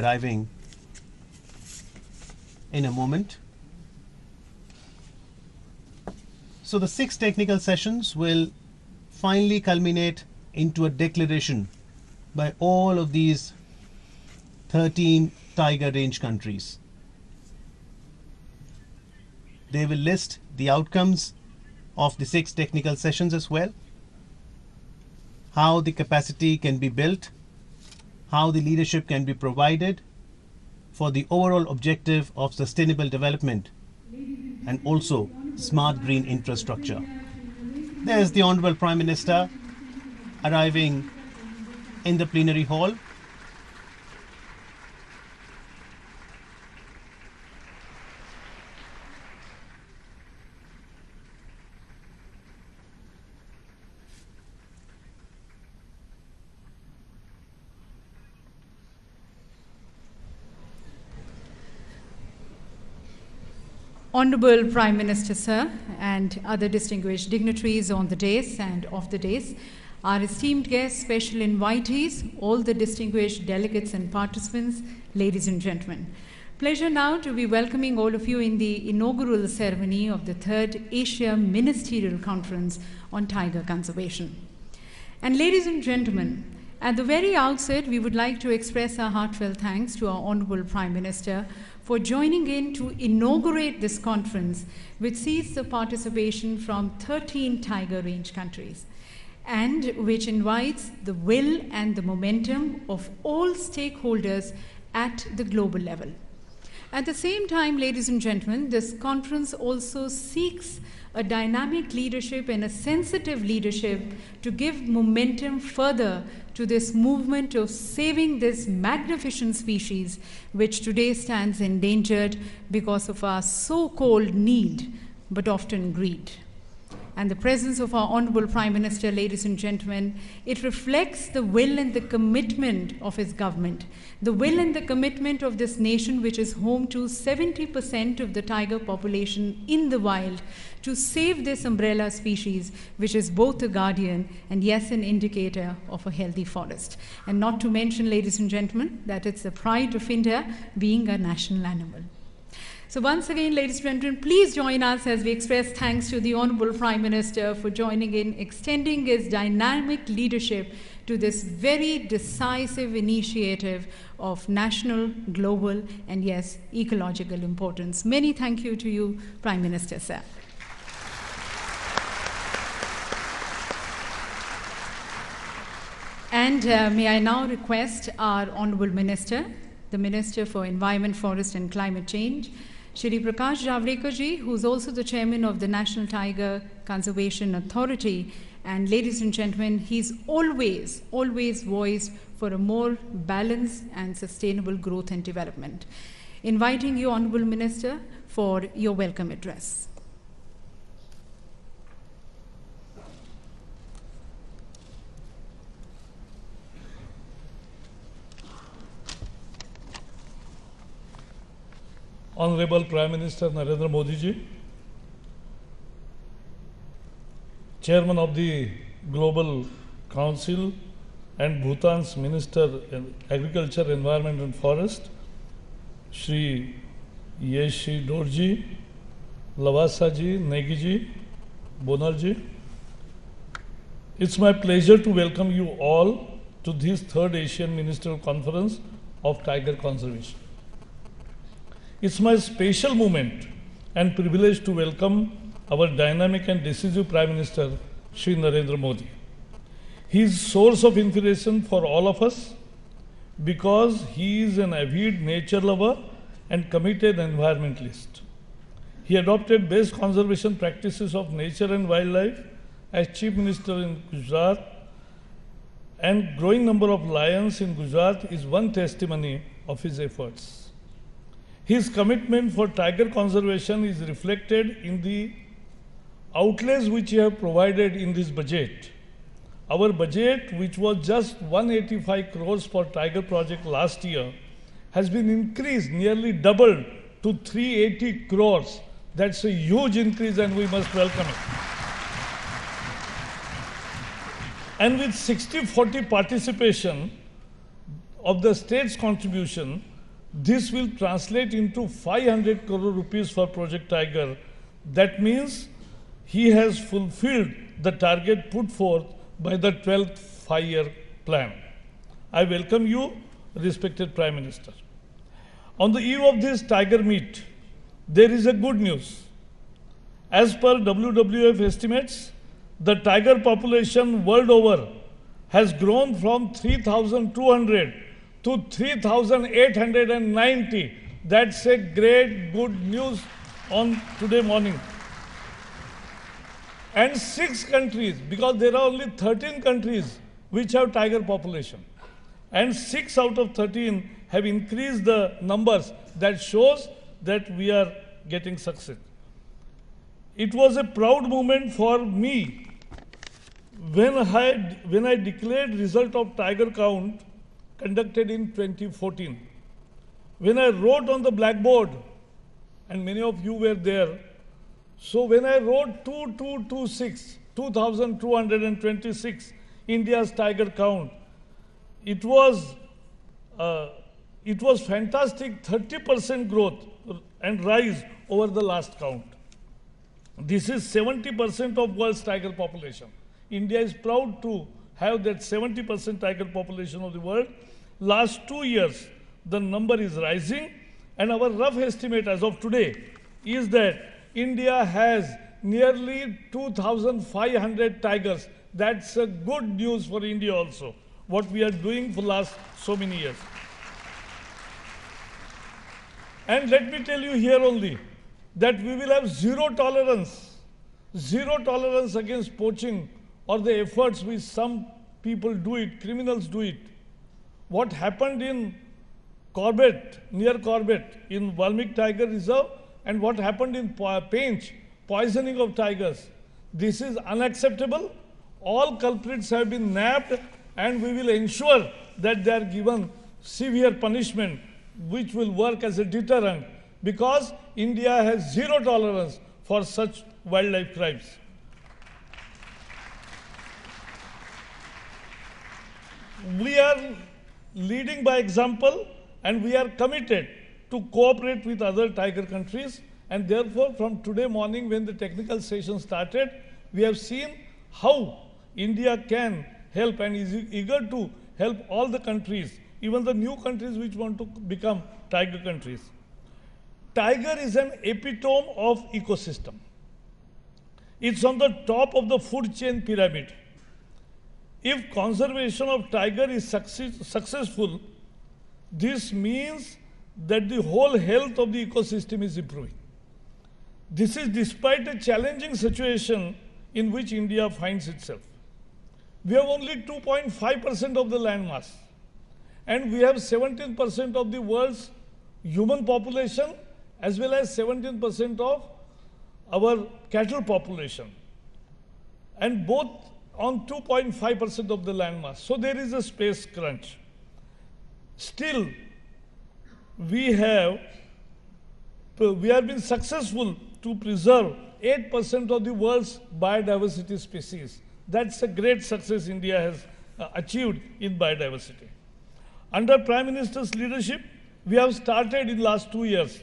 arriving in a moment. So the 6 technical sessions will finally culminate into a declaration by all of these 13 tiger range countries. They will list the outcomes of the 6 technical sessions as well, how the capacity can be built, how the leadership can be provided for the overall objective of sustainable development and also smart green infrastructure. There's the Honorable Prime Minister arriving in the plenary hall. Honorable Prime Minister, sir, and other distinguished dignitaries on the dais and off the dais, our esteemed guests, special invitees, all the distinguished delegates and participants, ladies and gentlemen. Pleasure now to be welcoming all of you in the inaugural ceremony of the 3rd Asia Ministerial Conference on Tiger Conservation. And ladies and gentlemen, at the very outset, we would like to express our heartfelt thanks to our Honorable Prime Minister for joining in to inaugurate this conference, which sees the participation from 13 tiger range countries, and which invites the will and the momentum of all stakeholders at the global level. At the same time, ladies and gentlemen, this conference also seeks a dynamic leadership and a sensitive leadership to give momentum further to this movement of saving this magnificent species, which today stands endangered because of our so-called need, but often greed. And the presence of our Honorable Prime Minister, ladies and gentlemen, it reflects the will and the commitment of his government, the will and the commitment of this nation, which is home to 70% of the tiger population in the wild, to save this umbrella species, which is both a guardian and, yes, an indicator of a healthy forest. And not to mention, ladies and gentlemen, that it's the pride of India being a national animal. So once again, ladies and gentlemen, please join us as we express thanks to the Honorable Prime Minister for joining in, extending his dynamic leadership to this very decisive initiative of national, global, and yes, ecological importance. Many thank you to you, Prime Minister, sir. And may I now request our Honorable Minister, the Minister for Environment, Forest and Climate Change, Shri Prakash Javadekar ji, who's also the Chairman of the National Tiger Conservation Authority. And ladies and gentlemen, he's always voiced for a more balanced and sustainable growth and development. Inviting you, Honorable Minister, for your welcome address. Honorable Prime Minister Narendra Modi ji, Chairman of the Global Council and Bhutan's Minister in Agriculture, Environment and Forest, Shri Yeshi Dorji, Lavasa ji, Negi ji, Bonar ji. It's my pleasure to welcome you all to this 3rd Asian Ministerial Conference of Tiger Conservation. It's my special moment and privilege to welcome our dynamic and decisive Prime Minister, Shri Narendra Modi. He is source of inspiration for all of us because he is an avid nature lover and committed environmentalist. He adopted best conservation practices of nature and wildlife as Chief Minister in Gujarat, and growing number of lions in Gujarat is one testimony of his efforts. His commitment for tiger conservation is reflected in the outlays which he has provided in this budget. Our budget, which was just 185 crores for tiger project last year, has been increased, nearly doubled to 380 crores. That's a huge increase and we must welcome it. And with 60-40 participation of the state's contribution, This will translate into 500 crore rupees for Project Tiger. That means he has fulfilled the target put forth by the 12th five-year plan. I welcome you, respected Prime Minister. On the eve of this Tiger meet, there is a good news. As per WWF estimates, the tiger population world over has grown from 3,200 to 3,890. That's a great good news on today morning. And 6 countries, because there are only 13 countries which have tiger population. And 6 out of 13 have increased the numbers. That shows that we are getting success. It was a proud moment for me when I declared result of tiger count conducted in 2014. When I wrote on the blackboard, and many of you were there, so when I wrote 2226, India's tiger count, it was fantastic, 30% growth and rise over the last count. This is 70% of world's tiger population. India is proud to have that 70% tiger population of the world. Last 2 years, the number is rising, and our rough estimate as of today is that India has nearly 2,500 tigers. That's a good news for India also, what we are doing for last so many years. And let me tell you here only that we will have zero tolerance against poaching or the efforts which some people do it, criminals do it. What happened in Corbett, near Corbett, in Valmik Tiger Reserve, and what happened in Pench, poisoning of tigers. This is unacceptable. All culprits have been nabbed, and we will ensure that they are given severe punishment, which will work as a deterrent, because India has zero tolerance for such wildlife crimes. We are leading by example, and we are committed to cooperate with other tiger countries, and therefore from today morning when the technical session started, we have seen how India can help and is eager to help all the countries, even the new countries which want to become tiger countries. Tiger is an epitome of ecosystem. It's on the top of the food chain pyramid. If conservation of tiger is successful, this means that the whole health of the ecosystem is improving. This is despite a challenging situation in which India finds itself. We have only 2.5% of the land mass, and we have 17% of the world's human population as well as 17% of our cattle population, and both on 2.5% of the land mass. So there is a space crunch. Still, we have been successful to preserve 8% of the world's biodiversity species. That's a great success India has achieved in biodiversity. Under Prime Minister's leadership, we have started in last 2 years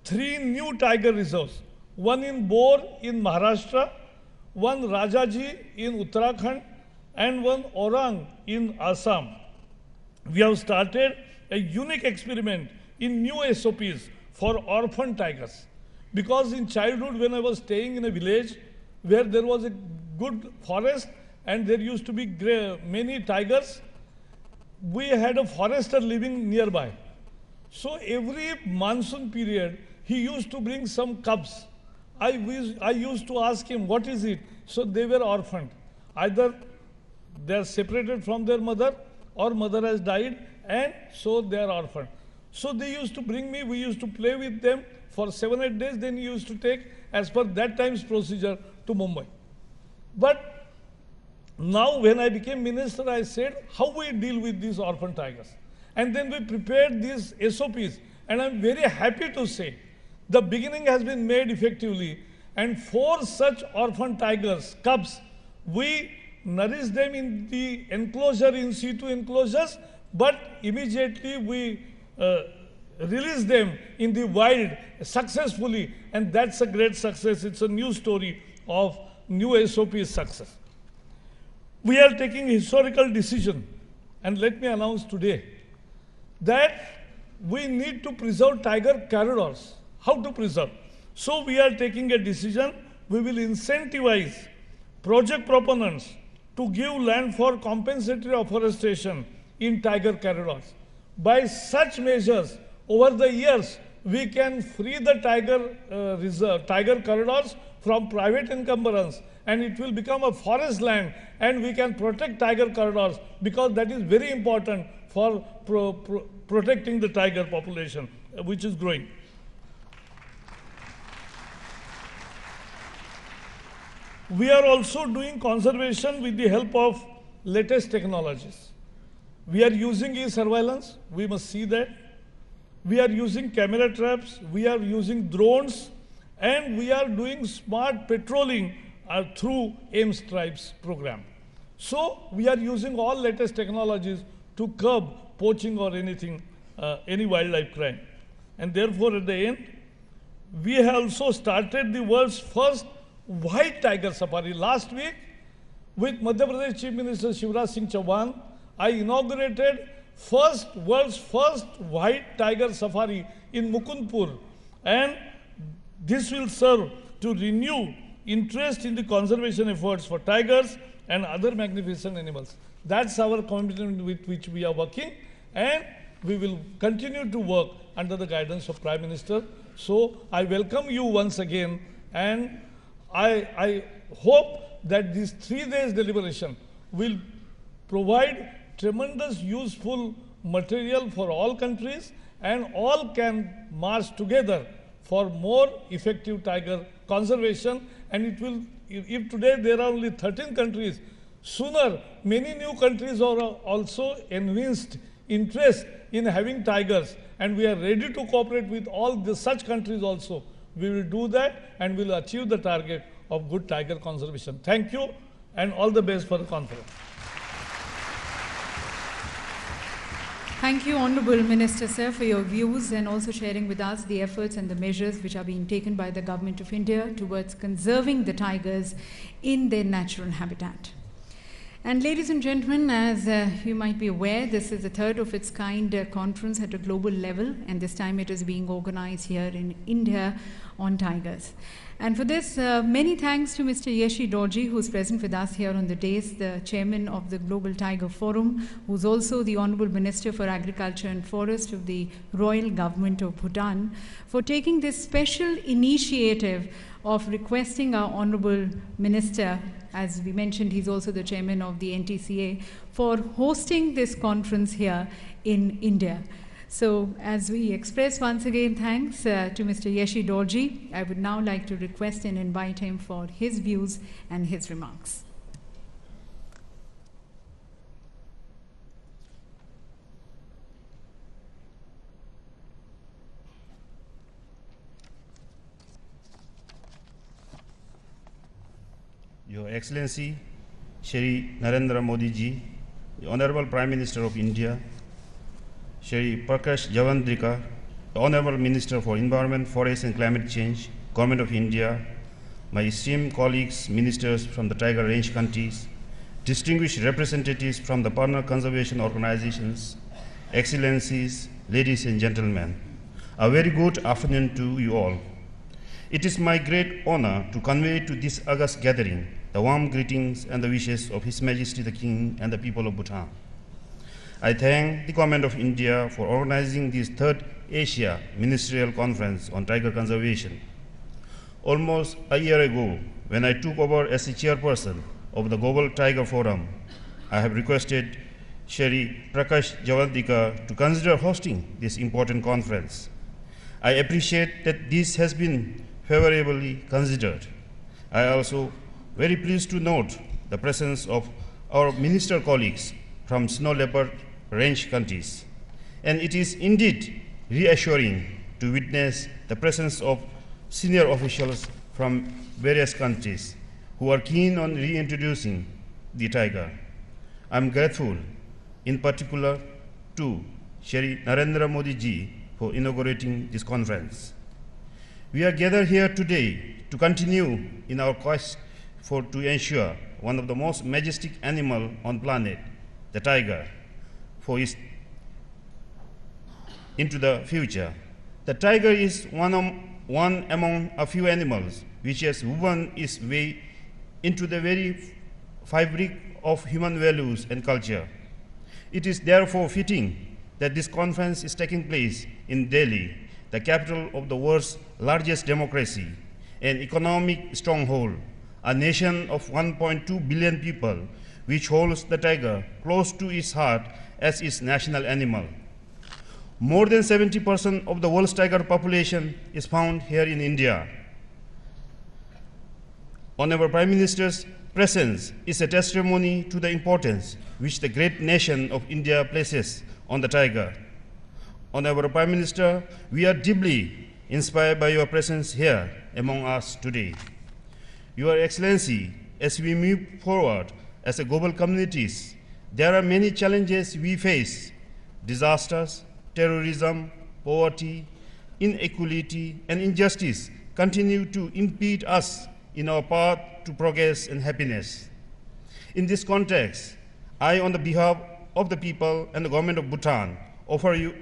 3 new tiger reserves. One in Bor in Maharashtra, one Rajaji in Uttarakhand, and one Orang in Assam. We have started a unique experiment in new SOPs for orphan tigers. Because in childhood, when I was staying in a village where there was a good forest and there used to be many tigers, we had a forester living nearby. So every monsoon period, he used to bring some cubs. I used to ask him, what is it? So they were orphaned. Either they are separated from their mother or mother has died, and so they are orphaned. So they used to bring me, we used to play with them for 7-8 days, then he used to take, as per that time's procedure, to Mumbai. But now when I became minister, I said, how we deal with these orphan tigers? And then we prepared these SOPs, and I'm very happy to say, the beginning has been made effectively, and 4 such orphan tigers, cubs, we nourish them in the enclosure, in situ enclosures, but immediately we release them in the wild successfully, and that's a great success. It's a new story of new SOP's success. We are taking a historical decision, and let me announce today that we need to preserve tiger corridors. How to preserve? So we are taking a decision. We will incentivize project proponents to give land for compensatory afforestation in tiger corridors. By such measures, over the years, we can free the tiger corridors from private encumbrance, and it will become a forest land, and we can protect tiger corridors, because that is very important for protecting the tiger population, which is growing. We are also doing conservation with the help of latest technologies. We are using e-surveillance, we must see that. We are using camera traps, we are using drones, and we are doing smart patrolling through AIM Stripes program. So we are using all latest technologies to curb poaching or anything, any wildlife crime. And therefore, at the end, we have also started the world's first white tiger safari. Last week, with Madhya Pradesh Chief Minister Shivraj Singh Chauhan, I inaugurated world's first white tiger safari in Mukundpur, and this will serve to renew interest in the conservation efforts for tigers and other magnificent animals. That's our commitment with which we are working, and we will continue to work under the guidance of Prime Minister. So I welcome you once again, and I hope that this 3 days deliberation will provide tremendous useful material for all countries, and all can march together for more effective tiger conservation. And it will, if today there are only 13 countries, sooner many new countries are also evinced interest in having tigers, and we are ready to cooperate with all such countries also. We will do that, and we will achieve the target of good tiger conservation. Thank you, and all the best for the conference. Thank you, Honourable Minister, sir, for your views and also sharing with us the efforts and the measures which are being taken by the Government of India towards conserving the tigers in their natural habitat. And ladies and gentlemen, as you might be aware, this is the third of its kind conference at a global level, and this time it is being organized here in India on tigers. And for this, many thanks to Mr. Yeshi Dorji, who is present with us here on the dais, the chairman of the Global Tiger Forum, who is also the Honourable Minister for Agriculture and Forest of the Royal Government of Bhutan, for taking this special initiative of requesting our Honourable Minister, as we mentioned, he's also the chairman of the NTCA, for hosting this conference here in India. So, as we express once again thanks to Mr. Yeshi Dorji, I would now like to request and invite him for his views and his remarks. Your Excellency, Shri Narendra Modi ji, the Honorable Prime Minister of India, Shri Prakash Javadekar, the Honorable Minister for Environment, Forest and Climate Change, Government of India, my esteemed colleagues, ministers from the Tiger Range countries, distinguished representatives from the partner conservation organizations, Excellencies, ladies and gentlemen, a very good afternoon to you all. It is my great honor to convey to this august gathering the warm greetings and the wishes of His Majesty the King and the people of Bhutan. I thank the Government of India for organizing this third Asia Ministerial Conference on Tiger Conservation. Almost a year ago, when I took over as the chairperson of the Global Tiger Forum, I have requested Shri Prakash Javadekar to consider hosting this important conference. I appreciate that this has been favorably considered. I am also very pleased to note the presence of our minister colleagues from snow leopard range countries. And it is indeed reassuring to witness the presence of senior officials from various countries who are keen on reintroducing the tiger. I am grateful in particular to Shri Narendra Modi ji for inaugurating this conference. We are gathered here today to continue in our quest to ensure one of the most majestic animals on planet, the tiger, into the future. The tiger is one among a few animals which has woven its way into the very fabric of human values and culture. It is therefore fitting that this conference is taking place in Delhi, the capital of the world's largest democracy, an economic stronghold, a nation of 1.2 billion people, which holds the tiger close to its heart as its national animal. More than 70% of the world's tiger population is found here in India. Honorable Prime Minister's presence is a testimony to the importance which the great nation of India places on the tiger. Honorable Prime Minister, we are deeply inspired by your presence here among us today. Your Excellency, as we move forward as a global communities, there are many challenges we face: disasters, terrorism, poverty, inequality, and injustice continue to impede us in our path to progress and happiness. In this context, I, on the behalf of the people and the government of Bhutan, offer you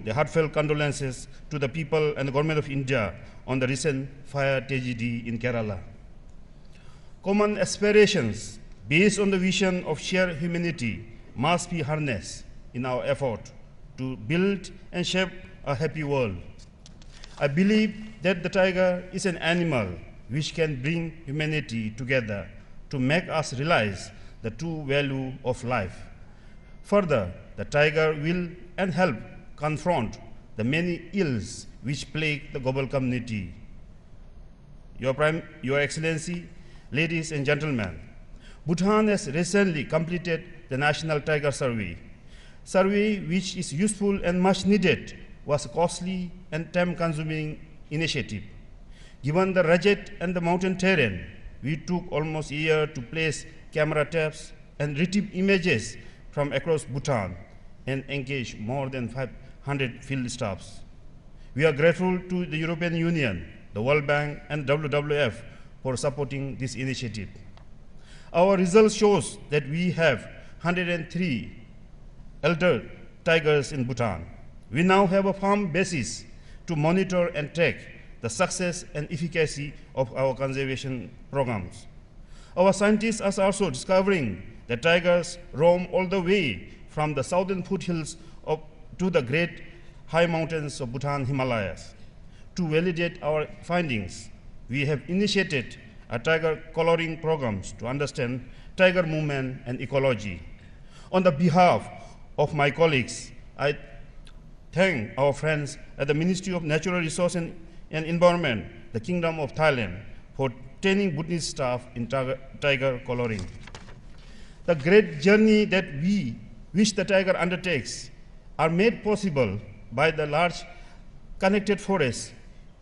the heartfelt condolences to the people and the government of India on the recent fire tragedy in Kerala. Common aspirations based on the vision of shared humanity must be harnessed in our effort to build and shape a happy world. I believe that the tiger is an animal which can bring humanity together to make us realize the true value of life. Further, the tiger will and help confront the many ills which plague the global community. Your Excellency, ladies and gentlemen, Bhutan has recently completed the National Tiger Survey. Survey, which is useful and much needed, was a costly and time-consuming initiative. Given the rugged and the mountain terrain, we took almost a year to place camera taps and retrieve images from across Bhutan and engage more than 500 field staffs. We are grateful to the European Union, the World Bank, and WWF for supporting this initiative. Our results shows that we have 103 elder tigers in Bhutan. We now have a firm basis to monitor and track the success and efficacy of our conservation programs. Our scientists are also discovering that tigers roam all the way from the southern foothills to the great high mountains of Bhutan Himalayas. To validate our findings, we have initiated a tiger coloring programs to understand tiger movement and ecology. On the behalf of my colleagues, I thank our friends at the Ministry of Natural Resources and Environment, the Kingdom of Thailand, for training Bhutanese staff in tiger coloring. The great journey that which the tiger undertakes are made possible by the large connected forest,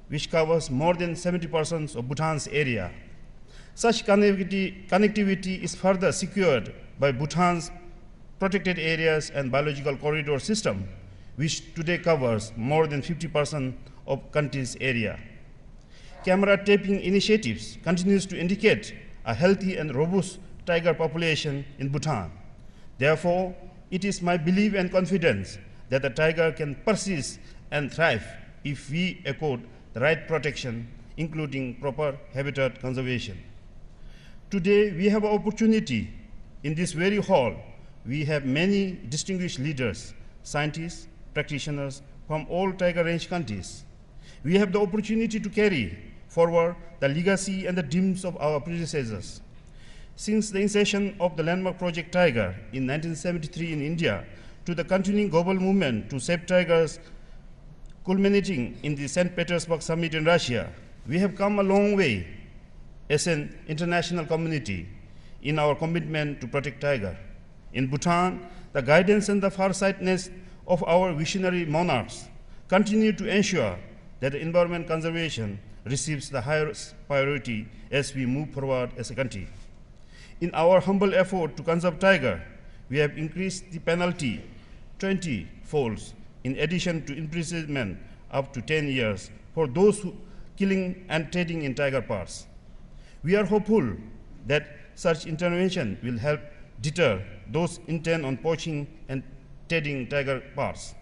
which covers more than 70% of Bhutan's area. Such connectivity is further secured by Bhutan's protected areas and biological corridor system, which today covers more than 50% of country's area. Camera taping initiatives continues to indicate a healthy and robust tiger population in Bhutan. Therefore, it is my belief and confidence that the tiger can persist and thrive if we accord the right protection, including proper habitat conservation. Today, we have an opportunity. In this very hall, we have many distinguished leaders, scientists, practitioners from all tiger range countries. We have the opportunity to carry forward the legacy and the dreams of our predecessors. Since the inception of the landmark project Tiger in 1973 in India, to the continuing global movement to save tigers, culminating in the St. Petersburg summit in Russia, we have come a long way as an international community in our commitment to protect tiger. In Bhutan, the guidance and the farsightedness of our visionary monarchs continue to ensure that environment conservation receives the highest priority as we move forward as a country. In our humble effort to conserve tiger, we have increased the penalty 20-folds in addition to imprisonment up to 10 years for those who killing and trading in tiger parts. We are hopeful that such intervention will help deter those intent on poaching and trading tiger parts.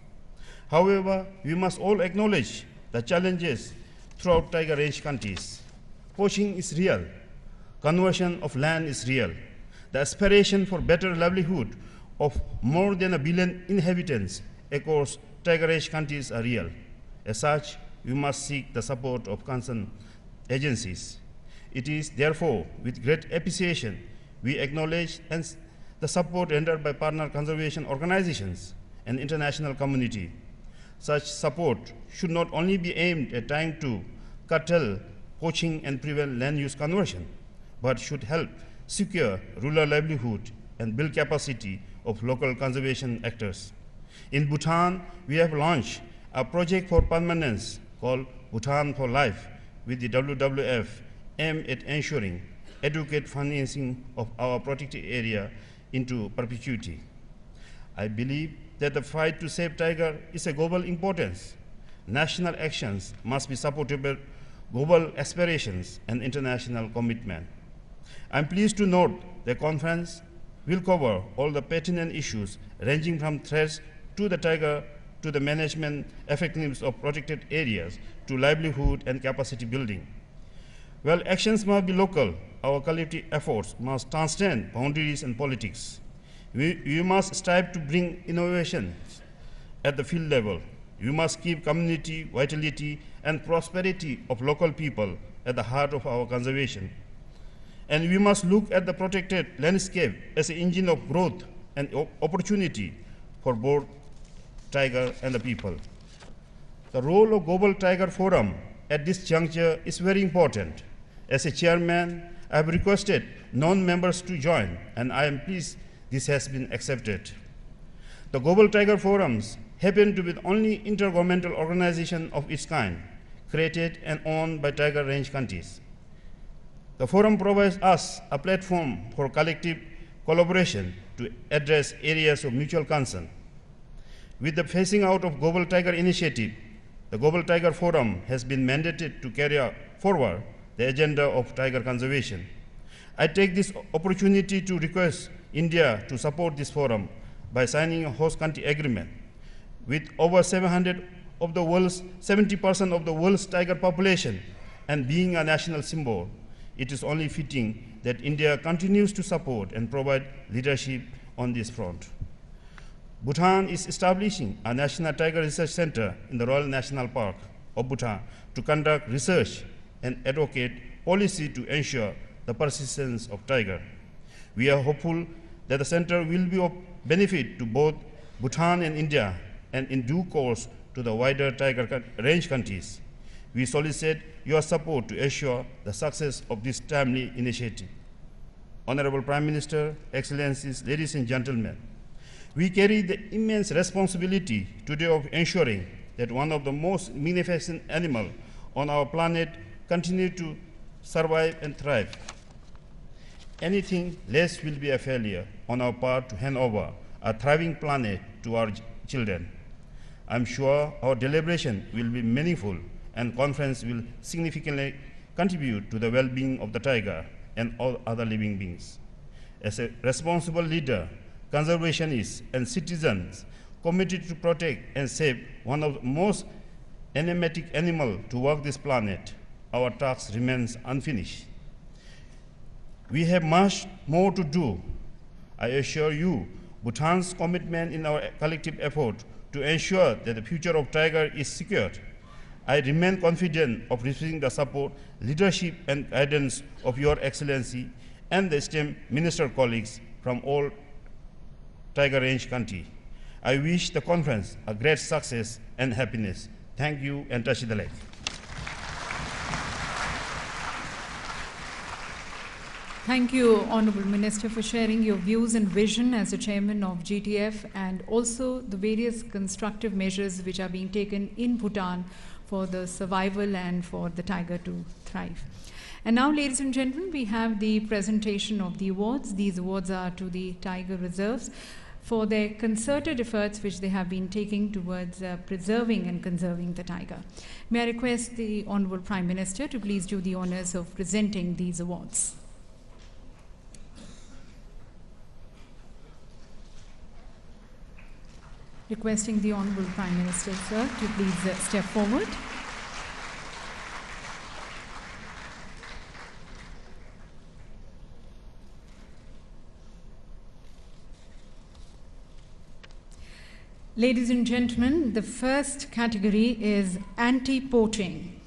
However, we must all acknowledge the challenges throughout tiger range countries. Poaching is real. Conversion of land is real. The aspiration for better livelihood of more than 1 billion inhabitants across tiger range countries are real. As such, we must seek the support of concerned agencies. It is therefore with great appreciation we acknowledge the support rendered by partner conservation organizations and international community. Such support should not only be aimed at trying to curtail poaching and prevent land use conversion, but should help secure rural livelihood and build capacity of local conservation actors. In Bhutan, we have launched a project for permanence called Bhutan for Life with the WWF aimed at ensuring adequate financing of our protected area into perpetuity. I believe that the fight to save tiger is a global importance. National actions must be supported by global aspirations and international commitment. I'm pleased to note the conference will cover all the pertinent issues ranging from threats to the tiger to the management effectiveness of protected areas to livelihood and capacity building. While actions must be local, our collective efforts must transcend boundaries and politics. We must strive to bring innovations at the field level. We must keep community vitality and prosperity of local people at the heart of our conservation. And we must look at the protected landscape as an engine of growth and opportunity for both tiger and the people. The role of Global Tiger Forum at this juncture is very important. As a chairman, I have requested non-members to join, and I am pleased this has been accepted. The Global Tiger Forums happen to be the only intergovernmental organization of its kind, created and owned by tiger range countries. The forum provides us a platform for collective collaboration to address areas of mutual concern. With the phasing out of Global Tiger Initiative, the Global Tiger Forum has been mandated to carry forward the agenda of tiger conservation. I take this opportunity to request India to support this forum by signing a host country agreement. With over 70% of the world's tiger population and being a national symbol, it is only fitting that India continues to support and provide leadership on this front. Bhutan is establishing a National Tiger Research Center in the Royal National Park of Bhutan to conduct research and advocate policy to ensure the persistence of tiger. We are hopeful that the center will be of benefit to both Bhutan and India, and in due course to the wider tiger range countries. We solicit your support to ensure the success of this timely initiative. Honorable Prime Minister, Excellencies, ladies and gentlemen, we carry the immense responsibility today of ensuring that one of the most magnificent animals on our planet continue to survive and thrive. Anything less will be a failure on our part to hand over a thriving planet to our children. I'm sure our deliberation will be meaningful and conference will significantly contribute to the well-being of the tiger and all other living beings. As a responsible leader, conservationists and citizens committed to protect and save one of the most enigmatic animals to walk this planet, our task remains unfinished. We have much more to do. I assure you, Bhutan's commitment in our collective effort to ensure that the future of tiger is secured. I remain confident of receiving the support, leadership, and guidance of Your Excellency and the esteemed minister colleagues from all tiger range countries. I wish the conference a great success and happiness. Thank you, and touch the leg. Thank you, Honourable Minister, for sharing your views and vision as the chairman of GTF, and also the various constructive measures which are being taken in Bhutan for the survival and for the tiger to thrive. And now, ladies and gentlemen, we have the presentation of the awards. These awards are to the tiger reserves. for their concerted efforts which they have been taking towards preserving and conserving the tiger. May I request the Honorable Prime Minister to please do the honors of presenting these awards. Requesting the Honorable Prime Minister, sir, to please step forward. Ladies and gentlemen, the first category is anti-poaching.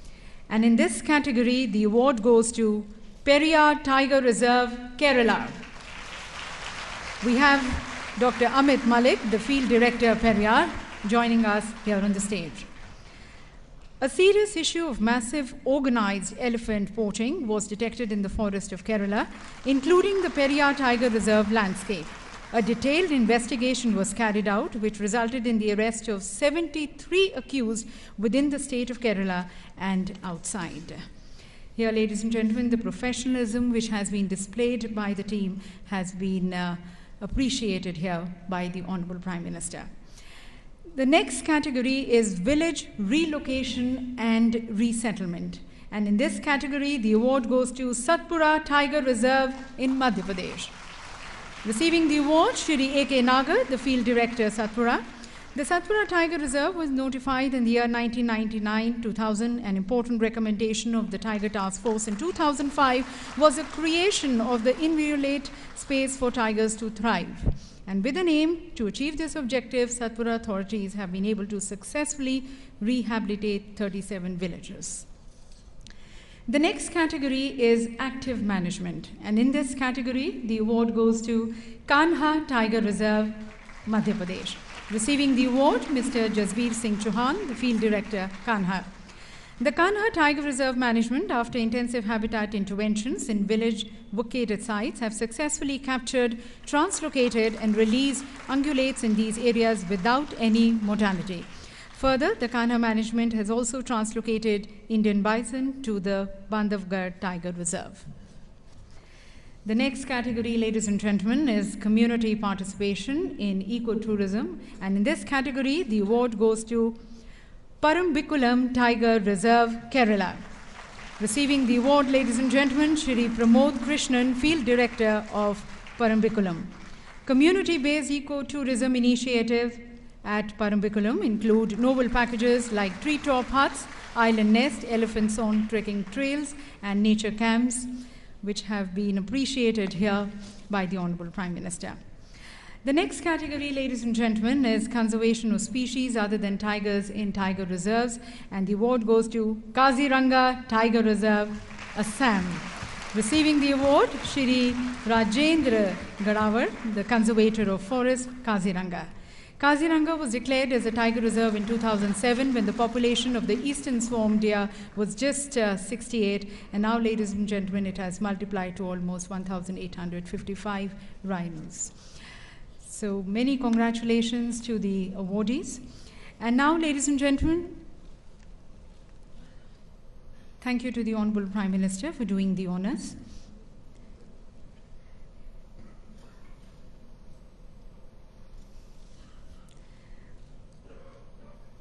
And in this category, the award goes to Periyar Tiger Reserve, Kerala. We have Dr. Amit Malik, the Field Director, Periyar, joining us here on the stage. A serious issue of massive organized elephant poaching was detected in the forest of Kerala, including the Periyar Tiger Reserve landscape. A detailed investigation was carried out, which resulted in the arrest of 73 accused within the state of Kerala and outside. Here, ladies and gentlemen, the professionalism which has been displayed by the team has been appreciated here by the Honorable Prime Minister. The next category is village relocation and resettlement. And in this category, the award goes to Satpura Tiger Reserve in Madhya Pradesh. Receiving the award, Shri A.K. Nagar, the Field Director, Satpura. The Satpura Tiger Reserve was notified in the year 1999-2000. An important recommendation of the Tiger Task Force in 2005 was the creation of the inviolate space for tigers to thrive. And with an aim to achieve this objective, Satpura authorities have been able to successfully rehabilitate 37 villages. The next category is active management, and in this category, the award goes to Kanha Tiger Reserve, Madhya Pradesh. Receiving the award, Mr. Jasbir Singh Chauhan, the Field Director, Kanha. The Kanha Tiger Reserve management, after intensive habitat interventions in village vacated sites, have successfully captured, translocated, and released ungulates in these areas without any mortality. Further, the Kanha management has also translocated Indian bison to the Bandhavgarh Tiger Reserve. The next category, ladies and gentlemen, is community participation in ecotourism. And in this category, the award goes to Parambikulam Tiger Reserve, Kerala. Receiving the award, ladies and gentlemen, Shri Pramod Krishnan, Field Director of Parambikulam. Community-based ecotourism initiative at Parambikulam include novel packages like treetop huts, island nest, elephants on trekking trails, and nature camps, which have been appreciated here by the Honorable Prime Minister. The next category, ladies and gentlemen, is conservation of species other than tigers in tiger reserves, and the award goes to Kaziranga Tiger Reserve, Assam. Receiving the award, Shri Rajendra Gadavar, the Conservator of Forest, Kaziranga. Kaziranga was declared as a tiger reserve in 2007 when the population of the eastern swarm deer was just 68, and now, ladies and gentlemen, it has multiplied to almost 1,855 rhinos. So many congratulations to the awardees. And now, ladies and gentlemen, thank you to the Honorable Prime Minister for doing the honors.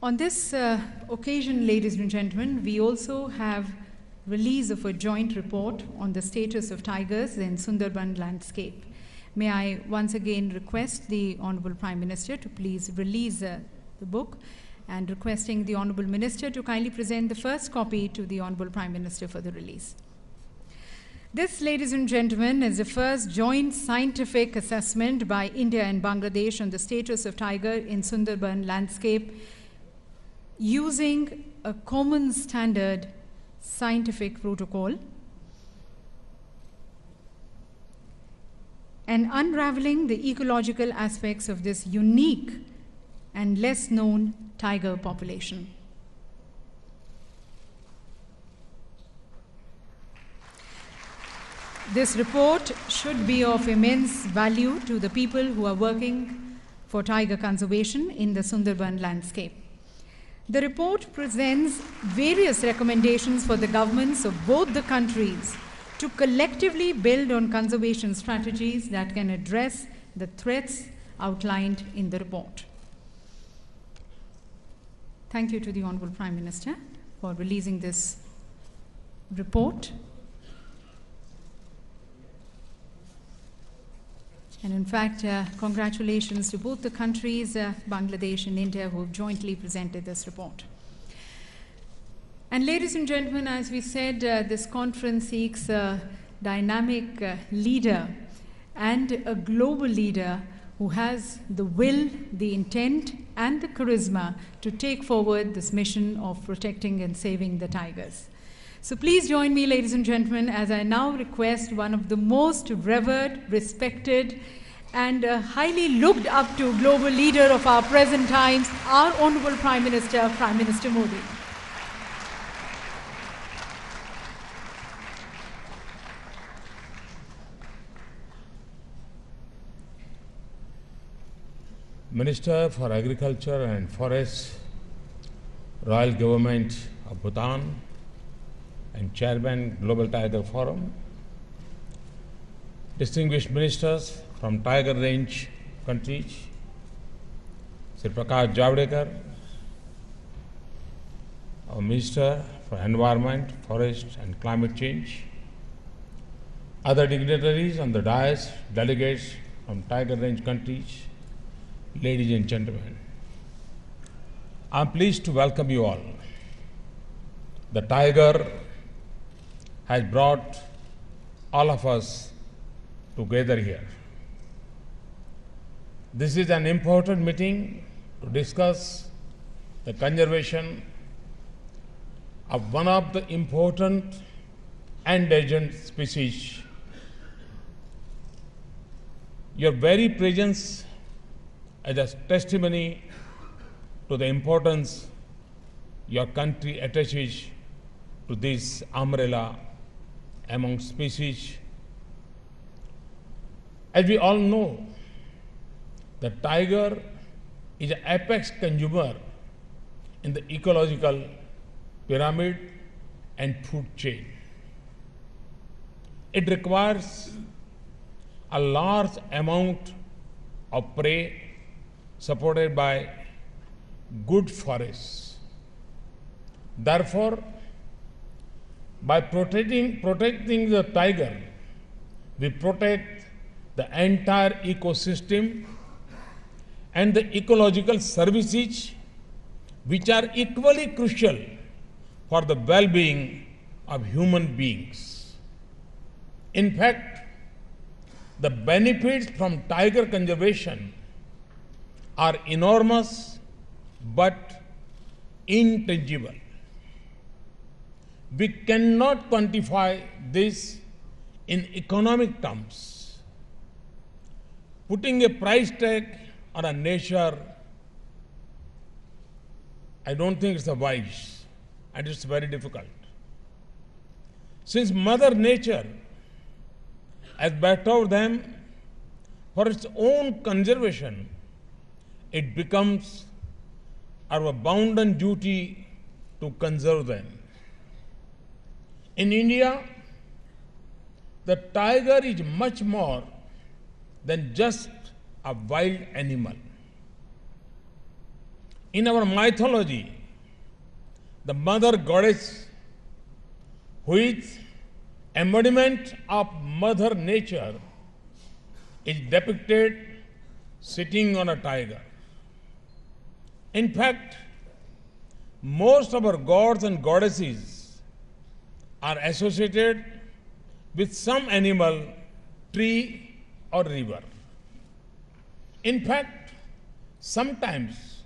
On this occasion, ladies and gentlemen, we also have release of a joint report on the status of tigers in Sundarban landscape. May I once again request the Honorable Prime Minister to please release the book, and requesting the Honorable Minister to kindly present the first copy to the Honorable Prime Minister for the release. This, ladies and gentlemen, is the first joint scientific assessment by India and Bangladesh on the status of tiger in Sundarban landscape using a common standard scientific protocol and unraveling the ecological aspects of this unique and less known tiger population. This report should be of immense value to the people who are working for tiger conservation in the Sundarban landscape. The report presents various recommendations for the governments of both the countries to collectively build on conservation strategies that can address the threats outlined in the report. Thank you to the Honorable Prime Minister for releasing this report. And in fact, congratulations to both the countries, Bangladesh and India, who have jointly presented this report. And ladies and gentlemen, as we said, this conference seeks a dynamic leader and a global leader who has the will, the intent, and the charisma to take forward this mission of protecting and saving the tigers. So please join me, ladies and gentlemen, as I now request one of the most revered, respected, and highly looked up to global leader of our present times, our Honorable Prime Minister Modi. Minister for Agriculture and Forests, Royal Government of Bhutan, and Chairman Global Tiger Forum, distinguished ministers from Tiger Range countries, Shri Prakash Javadekar, our Minister for Environment, Forest and Climate Change, other dignitaries on the dais, delegates from Tiger Range countries, ladies and gentlemen, I am pleased to welcome you all. The tiger has brought all of us together here. This is an important meeting to discuss the conservation of one of the important endangered species. Your very presence as a testimony to the importance your country attaches to this umbrella among species. As we all know, the tiger is an apex consumer in the ecological pyramid and food chain. It requires a large amount of prey supported by good forests. Therefore, by protecting the tiger, we protect the entire ecosystem and the ecological services which are equally crucial for the well-being of human beings. In fact, the benefits from tiger conservation are enormous but intangible. We cannot quantify this in economic terms. Putting a price tag on a nature, I don't think it's wise, and it's very difficult. Since Mother Nature has bestowed them for its own conservation, it becomes our bounden duty to conserve them. In India, the tiger is much more than just a wild animal. In our mythology, the mother goddess, who is embodiment of Mother Nature, is depicted sitting on a tiger. In fact, most of our gods and goddesses are associated with some animal, tree, or river. In fact, sometimes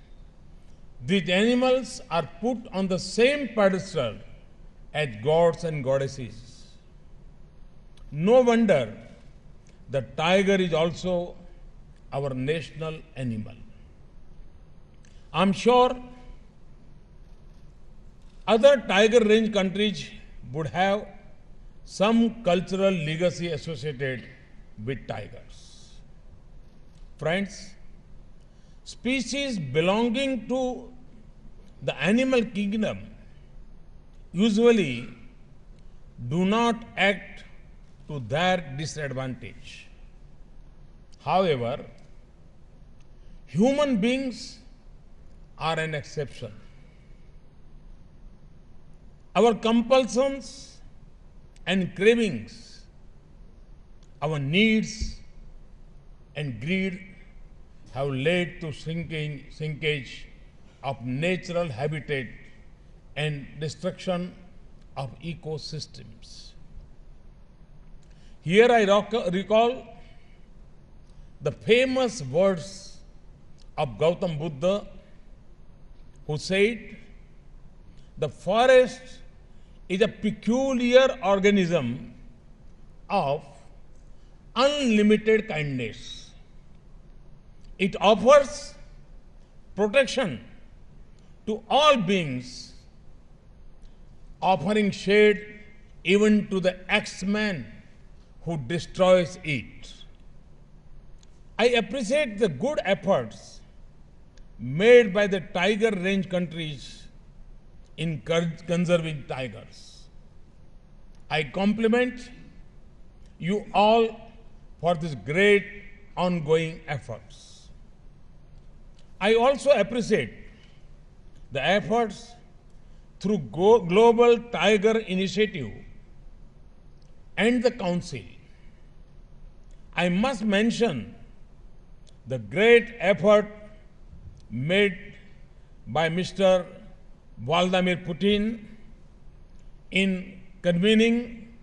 these animals are put on the same pedestal as gods and goddesses. No wonder the tiger is also our national animal. I'm sure other tiger range countries would have some cultural legacy associated with tigers. Friends, species belonging to the animal kingdom usually do not act to their disadvantage. However, Human beings are an exception. Our compulsions and cravings, our needs and greed have led to shrinkage of natural habitat and destruction of ecosystems. Here I recall the famous words of Gautam Buddha, who said, "The forest is a peculiar organism of unlimited kindness. It offers protection to all beings, offering shade even to the axeman who destroys it." I appreciate the good efforts made by the tiger range countries in conserving tigers. I compliment you all for this great ongoing efforts. I also appreciate the efforts through Global Tiger Initiative and the Council. I must mention the great effort made by Mr. Vladimir Putin in convening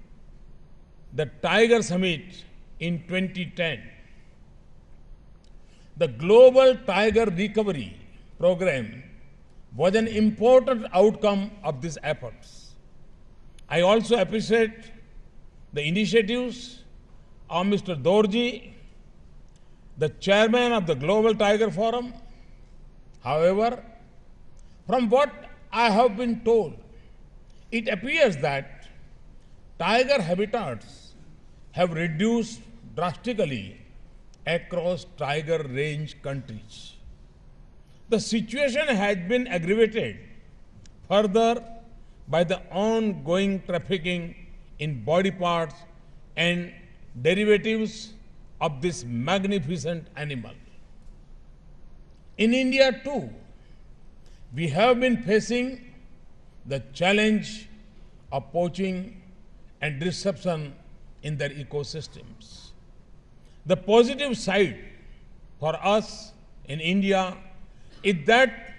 the Tiger Summit in 2010. The Global Tiger Recovery Program was an important outcome of these efforts. I also appreciate the initiatives of Mr. Dorji, the chairman of the Global Tiger Forum. However, from what I have been told, it appears that tiger habitats have reduced drastically across tiger range countries. The situation has been aggravated further by the ongoing trafficking in body parts and derivatives of this magnificent animal. In India too, we have been facing the challenge of poaching and disruption in their ecosystems. The positive side for us in India is that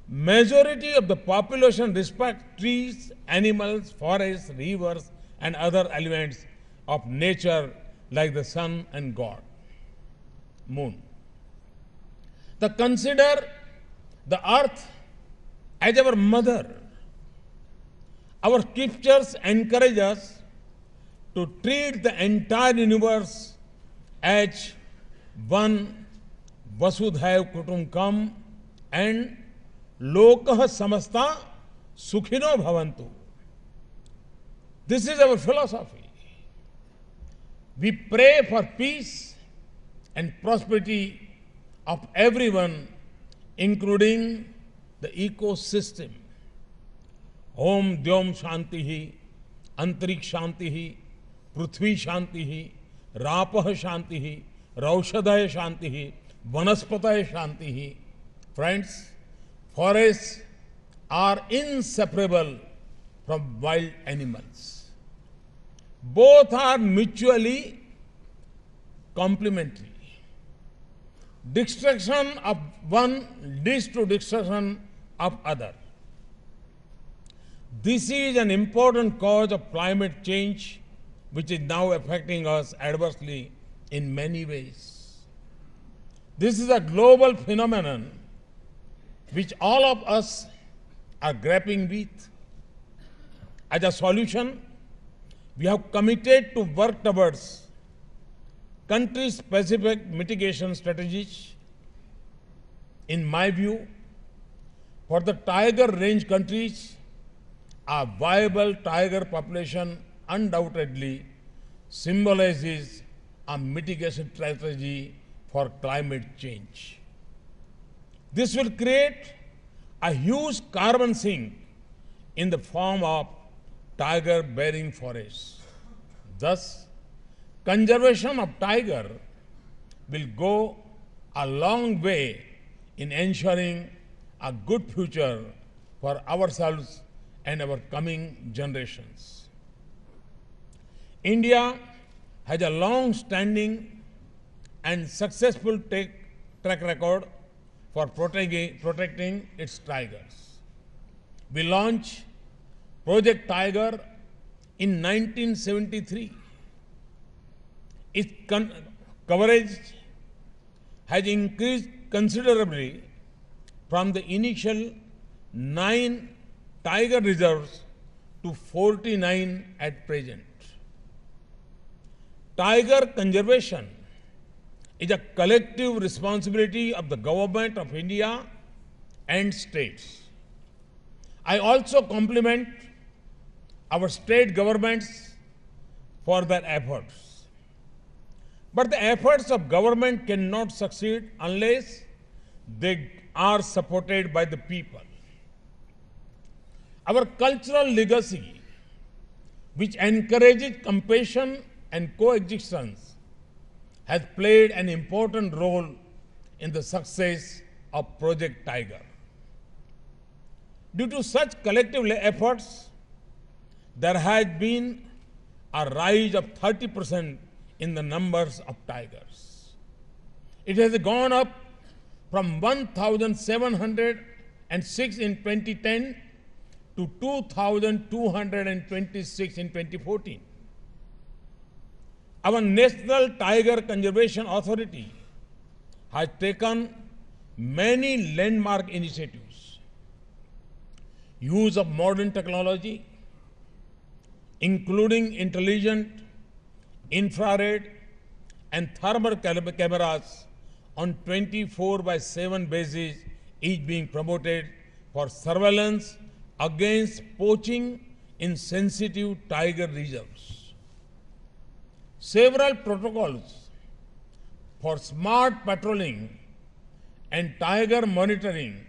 majority of the population respect trees, animals, forests, rivers, and other elements of nature like the sun and God, moon. They consider the earth as our mother. Our scriptures encourage us to treat the entire universe as one Vasudhaiv Kutumbakam and Lokah Samasta Sukhino Bhavantu. This is our philosophy. We pray for peace and prosperity of everyone, including the ecosystem. Om Dyom Shantihi, Antarik Shantihi, Prithvi Shantihi, Rapah Shantihi, Raushadaya Shantihi, Vanaspataya Shantihi. Friends, forests are inseparable from wild animals. Both are mutually complementary. Destruction of one leads to destruction of other. This is an important cause of climate change, which is now affecting us adversely in many ways. This is a global phenomenon which all of us are grappling with. As a solution, we have committed to work towards country-specific mitigation strategies. In my view, for the tiger range countries, a viable tiger population undoubtedly symbolizes a mitigation strategy for climate change. This will create a huge carbon sink in the form of tiger-bearing forests. Thus, conservation of tiger will go a long way in ensuring a good future for ourselves and our coming generations. India has a long-standing and successful track record for protecting its tigers. We launched Project Tiger in 1973. Its coverage has increased considerably from the initial 9 tiger reserves to 49 at present. Tiger conservation is a collective responsibility of the Government of India and states. I also compliment our state governments for their efforts. But the efforts of government cannot succeed unless they are supported by the people. Our cultural legacy, which encourages compassion and coexistence, has played an important role in the success of Project Tiger. Due to such collective efforts, there has been a rise of 30% in the numbers of tigers. It has gone up from 1,706 in 2010 to 2,226 in 2014. Our National Tiger Conservation Authority has taken many landmark initiatives. Use of modern technology, including intelligent, infrared, and thermal cameras on 24/7 basis is being promoted for surveillance against poaching in sensitive tiger reserves. Several protocols for smart patrolling and tiger monitoring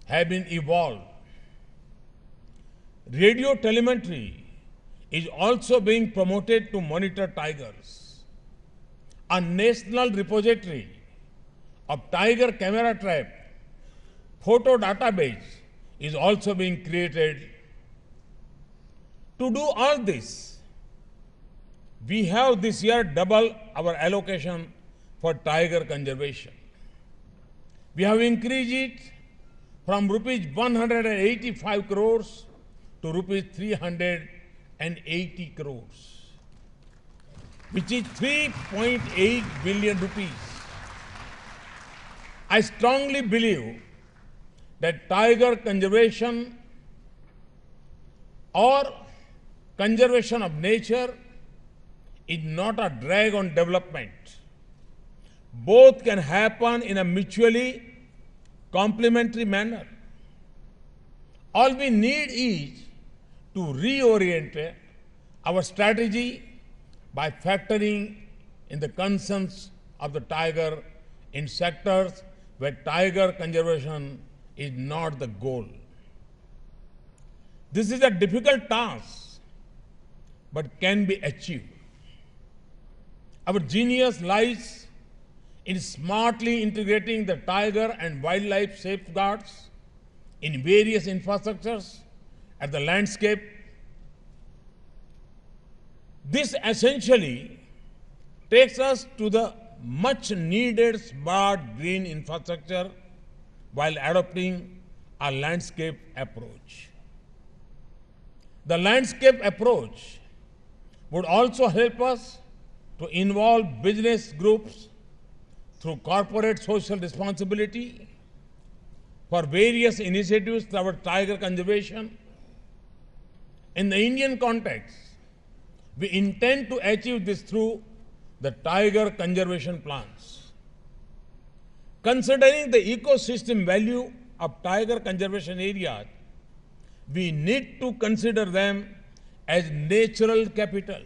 have been evolved. Radio telemetry is also being promoted to monitor tigers. A national repository of tiger camera trap photo database is also being created. To do all this, we have this year doubled our allocation for tiger conservation. We have increased it from rupees 185 crores to rupees 380 crores, which is 3.8 billion rupees. I strongly believe that tiger conservation or conservation of nature is not a drag on development. Both can happen in a mutually complementary manner. All we need is to reorient our strategy by factoring in the concerns of the tiger in sectors where tiger conservation is not the goal. This is a difficult task, but can be achieved. Our genius lies in smartly integrating the tiger and wildlife safeguards in various infrastructures at the landscape. This essentially takes us to the much needed smart green infrastructure while adopting a landscape approach. The landscape approach would also help us to involve business groups through corporate social responsibility for various initiatives toward tiger conservation. In the Indian context, we intend to achieve this through the tiger conservation plans. Considering the ecosystem value of tiger conservation areas, we need to consider them as natural capital.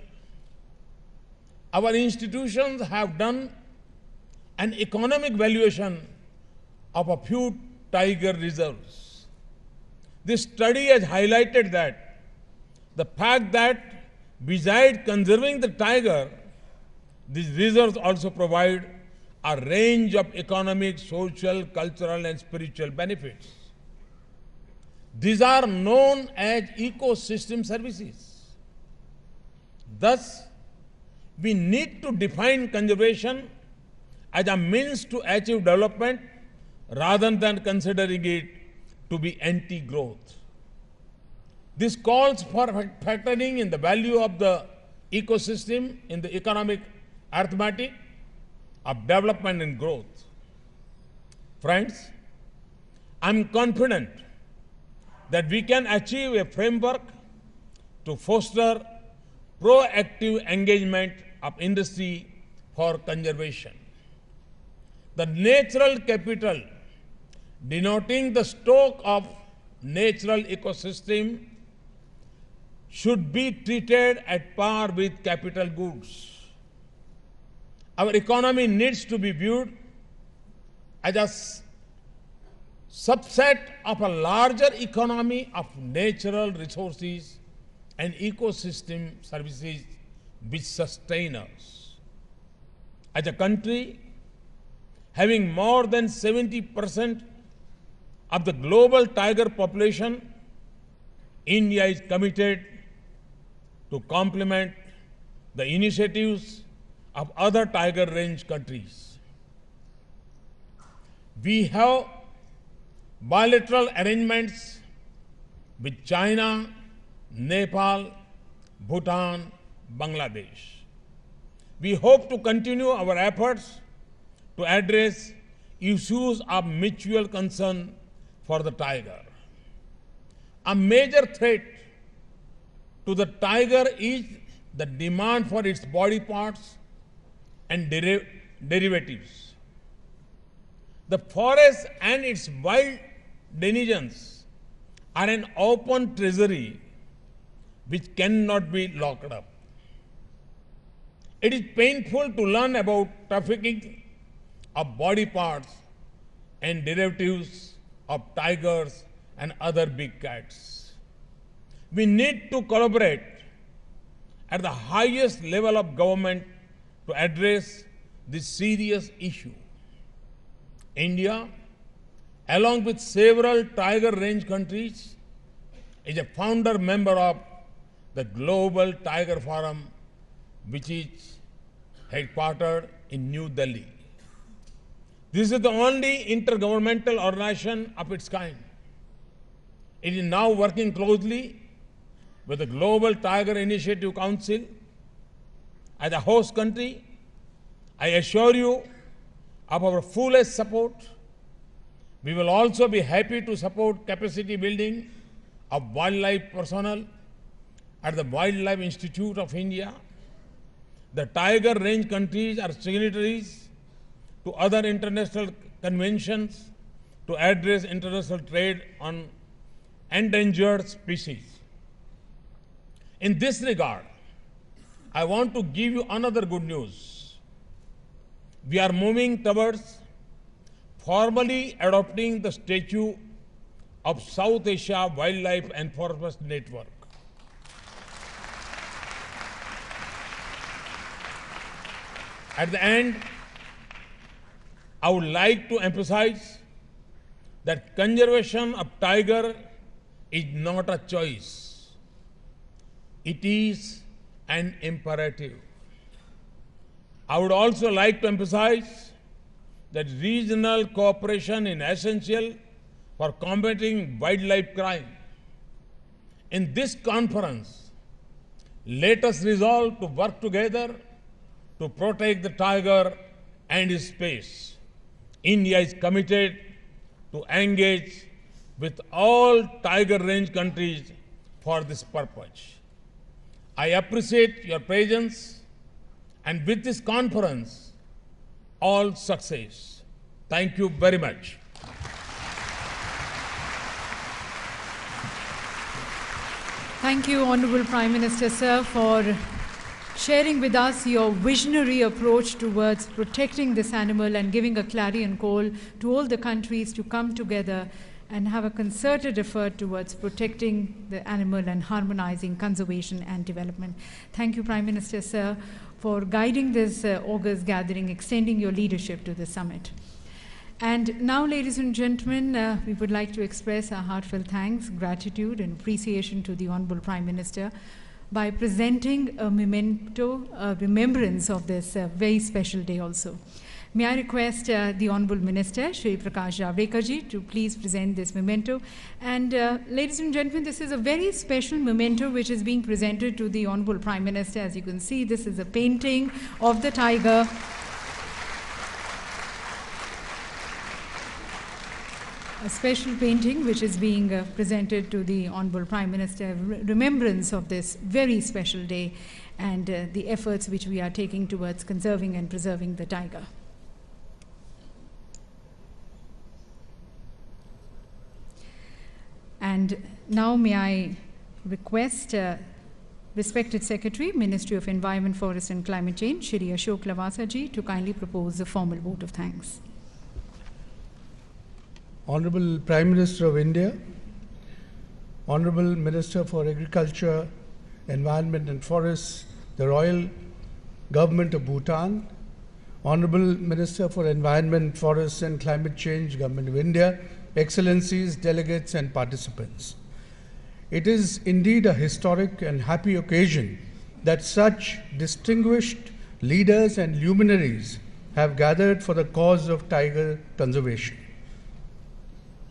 Our institutions have done an economic valuation of a few tiger reserves. This study has highlighted that the fact that besides conserving the tiger, these reserves also provide a range of economic, social, cultural, and spiritual benefits. These are known as ecosystem services. Thus, we need to define conservation as a means to achieve development rather than considering it to be anti-growth. This calls for factoring in the value of the ecosystem in the economic arithmetic of development and growth. Friends, I'm confident that we can achieve a framework to foster proactive engagement of industry for conservation. The natural capital, denoting the stock of natural ecosystem, should be treated at par with capital goods. Our economy needs to be viewed as a subset of a larger economy of natural resources and ecosystem services which sustain us. As a country having more than 70% of the global tiger population, India is committed to complement the initiatives of other tiger range countries. We have bilateral arrangements with China, Nepal, Bhutan, Bangladesh. We hope to continue our efforts to address issues of mutual concern for the tiger. A major threat to the tiger is the demand for its body parts and derivatives. The forest and its wild denizens are an open treasury which cannot be locked up. It is painful to learn about trafficking of body parts and derivatives of tigers and other big cats. We need to collaborate at the highest level of government to address this serious issue. India, along with several tiger range countries, is a founder member of the Global Tiger Forum, which is headquartered in New Delhi. This is the only intergovernmental organization of its kind. It is now working closely with the Global Tiger Initiative Council. As a host country, I assure you of our fullest support. We will also be happy to support capacity building of wildlife personnel at the Wildlife Institute of India. The tiger range countries are signatories to other international conventions to address international trade on endangered species. In this regard, I want to give you another good news. We are moving towards formally adopting the statute of South Asia Wildlife Enforcement Network. At the end, I would like to emphasize that conservation of tiger is not a choice. It is an imperative. I would also like to emphasize that regional cooperation is essential for combating wildlife crime. In this conference, let us resolve to work together to protect the tiger and his space. India is committed to engage with all tiger range countries for this purpose. I appreciate your presence, and with this conference, all success. Thank you very much. Thank you, Honorable Prime Minister, sir, for sharing with us your visionary approach towards protecting this animal and giving a clarion call to all the countries to come together and have a concerted effort towards protecting the animal and harmonizing conservation and development. Thank you, Prime Minister, sir, for guiding this August gathering, extending your leadership to the summit. And now, ladies and gentlemen, we would like to express our heartfelt thanks, gratitude, and appreciation to the Honorable Prime Minister by presenting a memento, a remembrance of this very special day also. May I request the Honorable Minister, Shri Prakash Javadekar ji, to please present this memento. And ladies and gentlemen, this is a very special memento which is being presented to the Honorable Prime Minister. As you can see, this is a painting of the tiger. A special painting which is being presented to the Honorable Prime Minister, remembrance of this very special day and the efforts which we are taking towards conserving and preserving the tiger. And now may I request respected Secretary, Ministry of Environment, Forest and Climate Change, Shri Ashok Lavasa ji, to kindly propose a formal vote of thanks. Honorable Prime Minister of India, Honorable Minister for Agriculture, Environment and Forests, the Royal Government of Bhutan, Honorable Minister for Environment, Forests and Climate Change, Government of India, Excellencies, delegates and participants. It is indeed a historic and happy occasion that such distinguished leaders and luminaries have gathered for the cause of tiger conservation.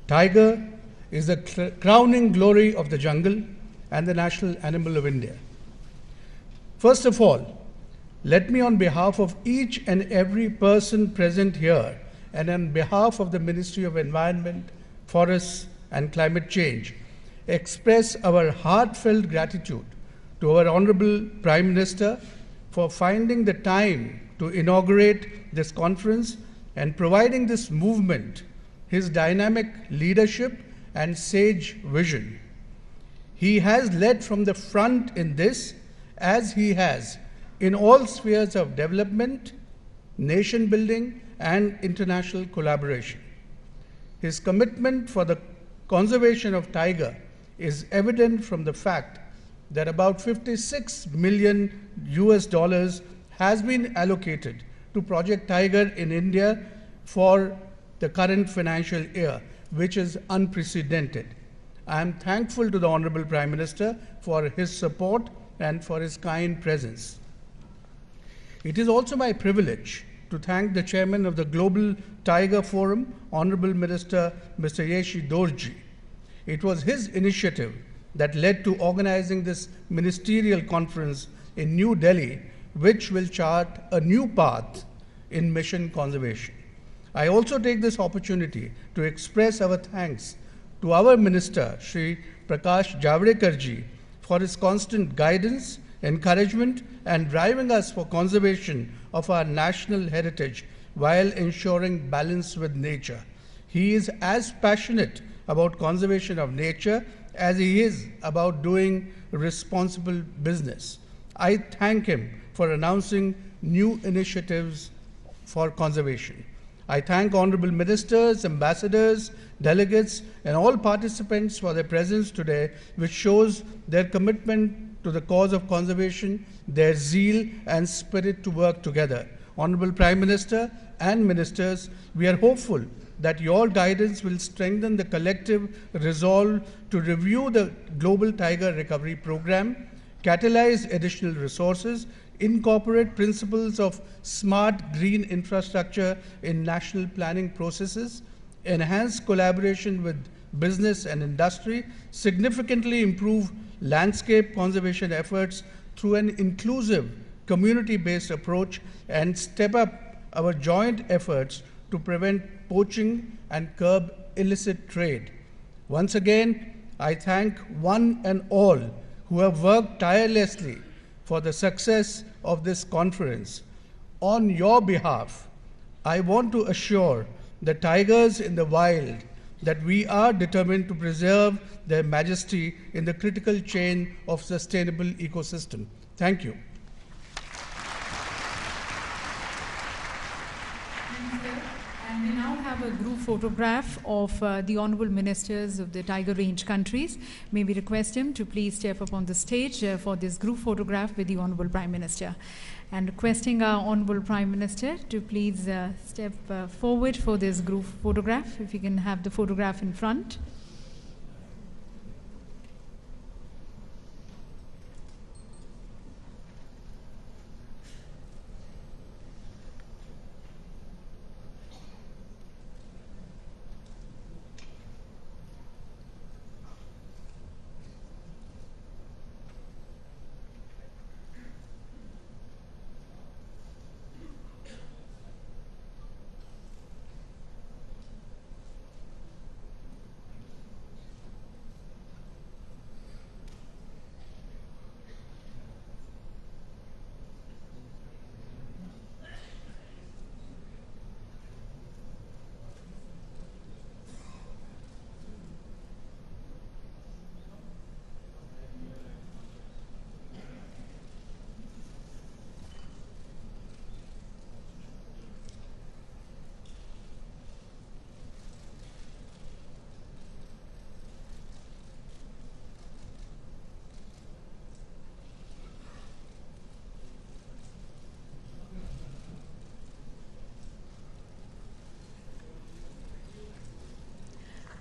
Tiger is the crowning glory of the jungle and the national animal of India. First of all, let me, on behalf of each and every person present here and on behalf of the Ministry of Environment, Forests and Climate Change, express our heartfelt gratitude to our Honorable Prime Minister for finding the time to inaugurate this conference and providing this movement his dynamic leadership and sage vision. He has led from the front in this, as he has in all spheres of development, nation building, and international collaboration. His commitment for the conservation of tiger is evident from the fact that about $56 million has been allocated to Project Tiger in India for the current financial year, which is unprecedented. I am thankful to the Honorable Prime Minister for his support and for his kind presence. It is also my privilege to thank the Chairman of the Global Tiger Forum, Honorable Minister Mr. Yeshi Dorji. It was his initiative that led to organizing this ministerial conference in New Delhi, which will chart a new path in mission conservation. I also take this opportunity to express our thanks to our Minister, Shri Prakash Javadekar ji, for his constant guidance, encouragement, and driving us for conservation of our national heritage while ensuring balance with nature. He is as passionate about conservation of nature as he is about doing responsible business. I thank him for announcing new initiatives for conservation. I thank honorable ministers, ambassadors, delegates, and all participants for their presence today, which shows their commitment to the cause of conservation, their zeal and spirit to work together. Honorable Prime Minister and ministers, we are hopeful that your guidance will strengthen the collective resolve to review the Global Tiger Recovery Program, catalyze additional resources, incorporate principles of smart green infrastructure in national planning processes, enhance collaboration with business and industry, significantly improve landscape conservation efforts through an inclusive community-based approach, and step up our joint efforts to prevent poaching and curb illicit trade. Once again, I thank one and all who have worked tirelessly for the success of this conference. On your behalf, I want to assure the tigers in the wild that we are determined to preserve their majesty in the critical chain of sustainable ecosystem. Thank you. And We now have a group photograph of the Honorable Ministers of the Tiger Range countries. May we request him to please step up on the stage for this group photograph with the Honorable Prime Minister. And requesting our Honorable Prime Minister to please step forward for this group photograph. If you can have the photograph in front.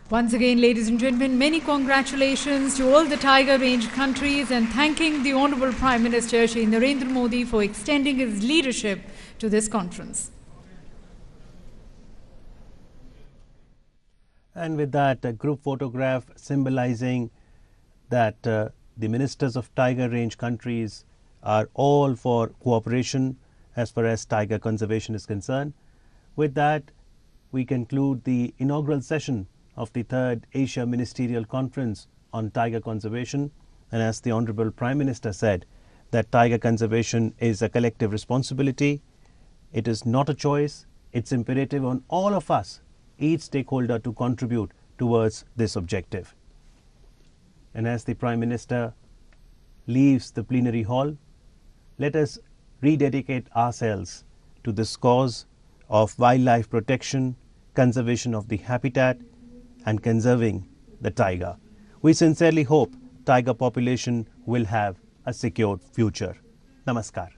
Once again, ladies and gentlemen, many congratulations to all the Tiger Range countries and thanking the Honorable Prime Minister Shri Narendra Modi for extending his leadership to this conference. And with that, a group photograph symbolizing that the ministers of Tiger Range countries are all for cooperation as far as tiger conservation is concerned. With that, we conclude the inaugural session of the 3rd Asia Ministerial Conference on Tiger Conservation. And as the Honorable Prime Minister said, that tiger conservation is a collective responsibility. It is not a choice. It's imperative on all of us, each stakeholder, to contribute towards this objective. And as the Prime Minister leaves the plenary hall, let us rededicate ourselves to this cause of wildlife protection, conservation of the habitat, and conserving the tiger. We sincerely hope tiger population will have a secured future. Namaskar.